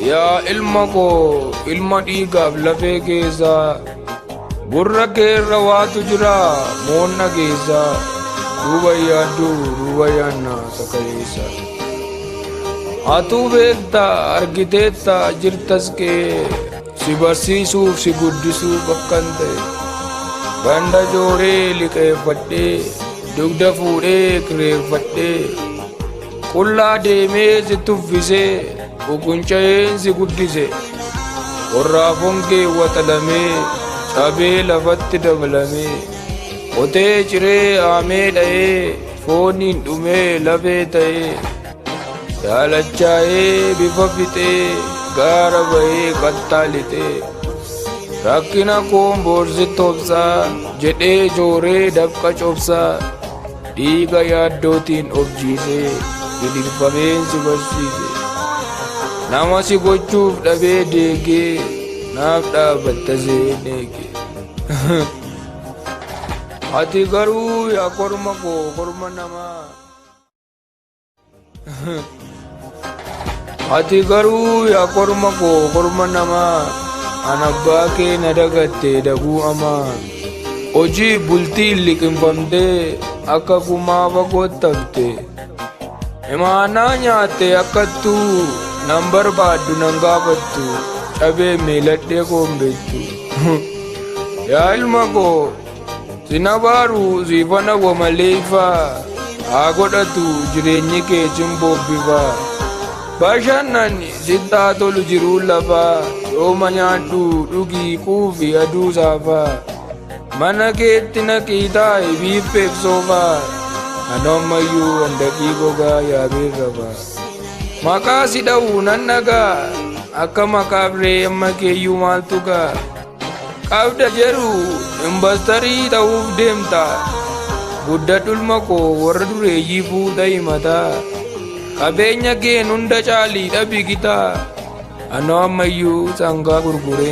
yaa ilma koo ilma dhiigaaf lafee keessaa gurra keerra waatu jira moonna keessaa duuba yaaddu duuba yaanna sakaleessa atuu beekta argiteetta jirtas kee si barsiisuuf si guddisuuf akkan ta'e ganda jooree liqeeffadhee dugda fuudhee kireeffadhee qullaa deemee si tuffisee bukunca'een si guddise warraafoon kee waxalamee cabee lafatti dabalamee qotee ciree haamee dha'ee fooniin dhumee lafee ta'ee daalachaa'ee bifa fixee gaara ba'ee qattaalixee rakkina koon boorsitti obsaa jedhee jooree dafqa cobsaa dhiiga yaaddootiin objiisee gidilfameen si barsiise nama si gochuuf dhabee deegee naaf dhaabatta seeneege ati garuu yaa korma koo korma namaa ati garuu yaa korma koo korma namaa an abbaa kee na dagatte daguu amaa hojii bultii liqinfamtee akka kumaafa koottafte imaanaa nyaatte akkattuu nan barbaaddu nan gaafattu cabee miiladhee koombeettu yaa ilma koo sina baaru siifana wamaleeyfaa haa godhatu jireenyi kee cimbobbifaa bashannan sittaa tolu jiruu lafaa yooma nyaadhu dhugii quufi aduu saafaa mana keetti naqiitaa ibiifeef soofaa anommayyuu handaqii gogaa yaabeerrafaa maqaa si dha'u nan dhagaa akka maqaaf reemma keeyyuu maaltu gaa qabda jedhu imbastarii ta'uuf deemta guddadhu ilma koo warra dureeyyii fuudha himataa qabeenya keen hunda caalii dhabi gitaa anoo ammayyuu sangaa gurguree